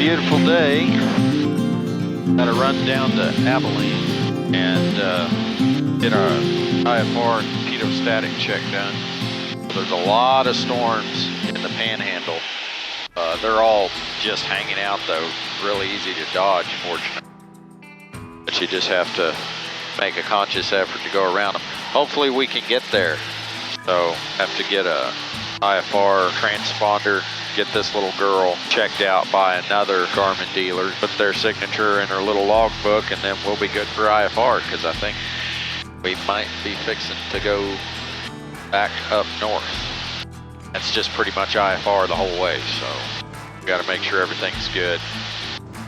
beautiful day. Got to run down to Abilene and get our IFR pitot-static check done. There's a lot of storms in the Panhandle. They're all just hanging out though. Really easy to dodge, fortunately. But you just have to make a conscious effort to go around them. Hopefully we can get there. So have to get a IFR transponder, get this little girl checked out by another Garmin dealer, put their signature in her little logbook, and then we'll be good for IFR, because I think we might be fixing to go back up north. That's just pretty much IFR the whole way, so we got to make sure everything's good.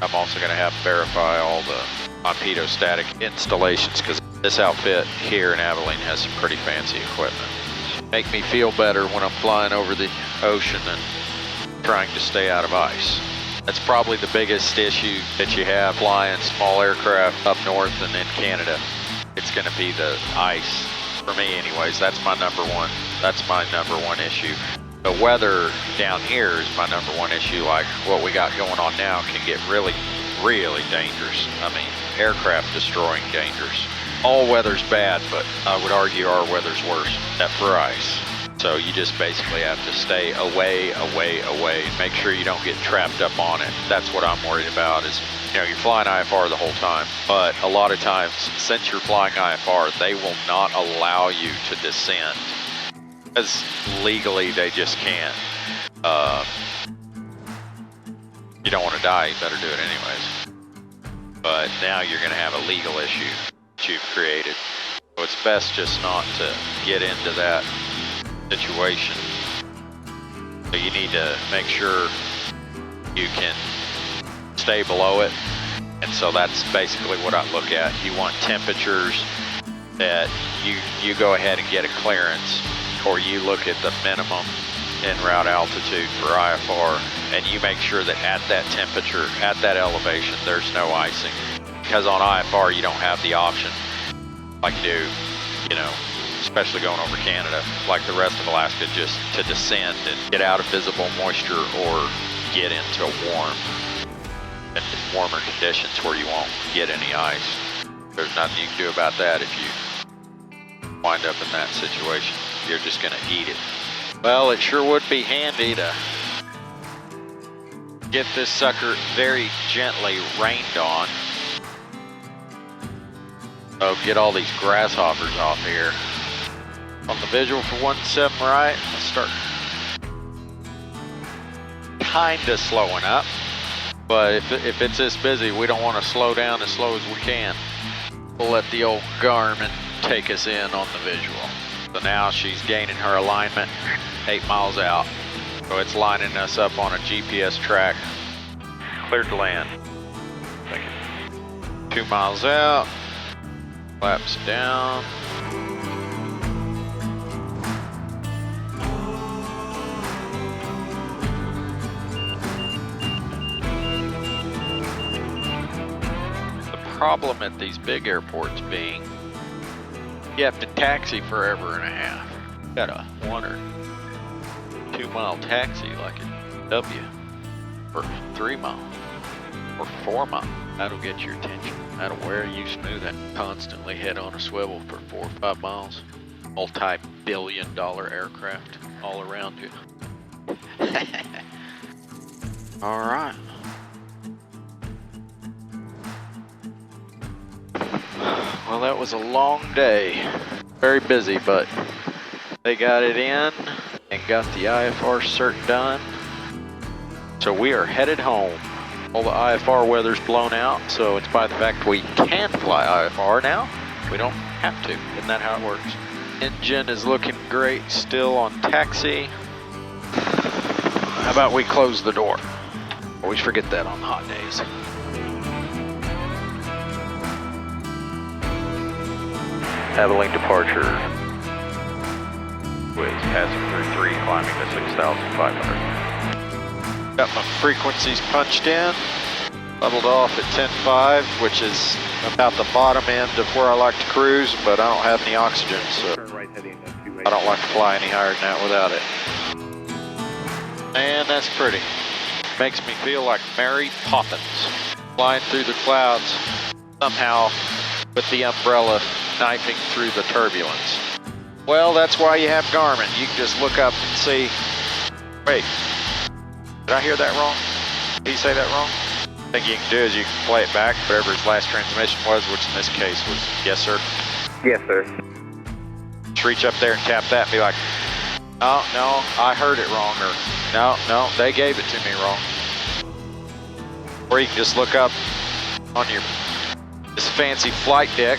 I'm also going to have to verify all the pitot-static installations, because this outfit here in Abilene has some pretty fancy equipment. Make me feel better when I'm flying over the ocean and trying to stay out of ice. That's probably the biggest issue that you have flying small aircraft up north and in Canada. It's going to be the ice. For me anyways, that's my number one. That's my number one issue. The weather down here is my number one issue. Like what we got going on now can get really, really dangerous. I mean, aircraft destroying dangerous. All weather's bad, but I would argue our weather's worse, except for ice. So you just basically have to stay away, and make sure you don't get trapped up on it. That's what I'm worried about is, you know, you're flying IFR the whole time, but a lot of times, since you're flying IFR, they will not allow you to descend. Because legally, they just can't. You don't want to die, you better do it anyways. But now you're going to have a legal issue that you've created. So it's best just not to get into that situation. So you need to make sure you can stay below it. And so that's basically what I look at. You want temperatures that you go ahead and get a clearance, or you look at the minimum en route altitude for IFR, and you make sure that at that temperature, at that elevation, there's no icing. Because on IFR, you don't have the option like you do, you know, especially going over Canada, like the rest of Alaska, just to descend and get out of visible moisture or get into warmer conditions where you won't get any ice. There's nothing you can do about that if you wind up in that situation. You're just gonna eat it. Well, it sure would be handy to get this sucker very gently rained on. So get all these grasshoppers off here. On the visual for 1-7 right, let's start kinda slowing up. But if it's this busy, we don't want to slow down as slow as we can. We'll let the old Garmin take us in on the visual. So now she's gaining her alignment 8 miles out. So it's lining us up on a GPS track. Cleared to land. 2 miles out. Flaps down. Problem at these big airports being you have to taxi forever and a half. Got a 1 or 2 mile taxi like a W for 3 miles or 4 miles. That'll get your attention. That'll wear you smooth and constantly head on a swivel for 4 or 5 miles. Multi-billion-dollar aircraft all around you. All right. Well, that was a long day. Very busy, but they got it in and got the IFR cert done. So we are headed home. All the IFR weather's blown out, so it's by the fact we can fly IFR now. We don't have to. Isn't that how it works? Engine is looking great still on taxi. How about we close the door? Always forget that on hot days. Abilene departure with passenger 3 climbing to 6,500. Got my frequencies punched in, leveled off at 10.5, which is about the bottom end of where I like to cruise, but I don't have any oxygen, so I don't like to fly any higher than that without it. And that's pretty. makes me feel like Mary Poppins, flying through the clouds, somehow with the umbrella knifing through the turbulence. Well, that's why you have Garmin. You can just look up and see, wait, did I hear that wrong? Did he say that wrong? I think you can do is you can play it back, whatever his last transmission was, which in this case was yes, sir. Yes, sir. Just reach up there and tap that and be like, oh, no, I heard it wrong, or no, they gave it to me wrong. Or you can just look up on your this fancy flight deck.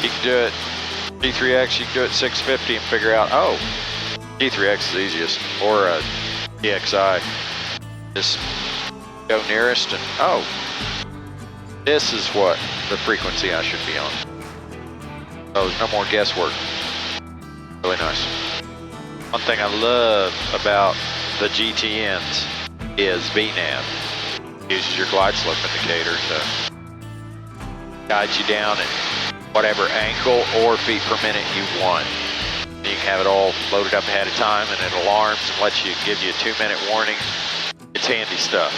You can do it G3X, you can do it 650 and figure out, oh, G3X is easiest, or a DXI. Just go nearest and, oh, this is what the frequency I should be on. Oh, there's no more guesswork. Really nice. One thing I love about the GTNs is VNAV. Uses your glide slope indicator to guide you down at whatever ankle or feet per minute you want. You can have it all loaded up ahead of time, and it alarms and lets you give you a 2-minute warning. It's handy stuff.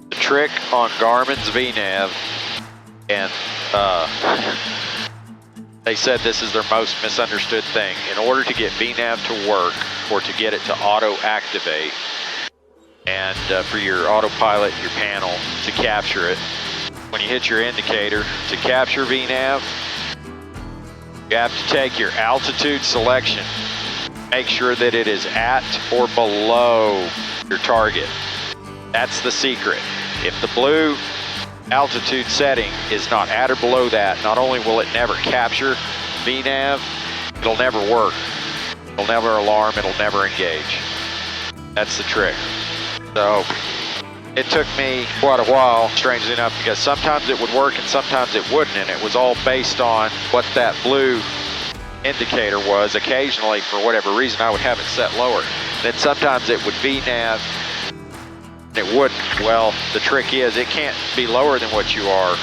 The trick on Garmin's VNAV, and they said this is their most misunderstood thing. In order to get VNAV to work, or to get it to auto-activate, and for your autopilot, your panel, to capture it, when you hit your indicator, to capture VNAV, you have to take your altitude selection. Make sure that it is at or below your target. That's the secret. If the blue altitude setting is not at or below that, not only will it never capture VNAV, it'll never work. It'll never alarm, it'll never engage. That's the trick. So it took me quite a while, strangely enough, because sometimes it would work and sometimes it wouldn't, and it was all based on what that blue indicator was. Occasionally, for whatever reason, I would have it set lower. Then sometimes it would VNAV, and it wouldn't. Well, the trick is it can't be lower than what you are.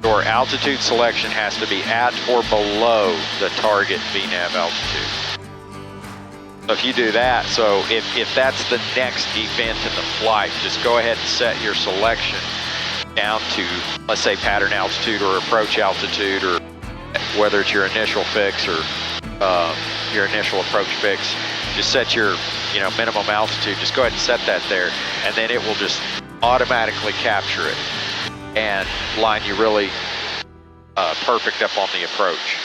Your altitude selection has to be at or below the target VNAV altitude. So if you do that, so if that's the next event in the flight, just go ahead and set your selection down to, let's say, pattern altitude or approach altitude, or whether it's your initial fix or your initial approach fix. Just set your minimum altitude. Just go ahead and set that there, and then it will just automatically capture it and line you really perfect up on the approach.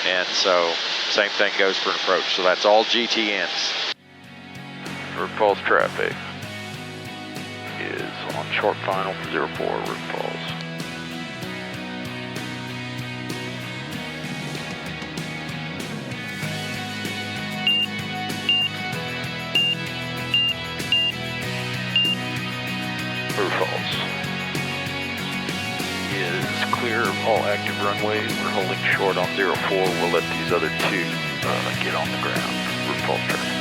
And so same thing goes for an approach. So that's all GTNs. Repulse traffic is on short final for 04 repulse. Repulse is clear of all active runways. We're holding short on 04. We'll let these other two get on the ground. Repulse traffic.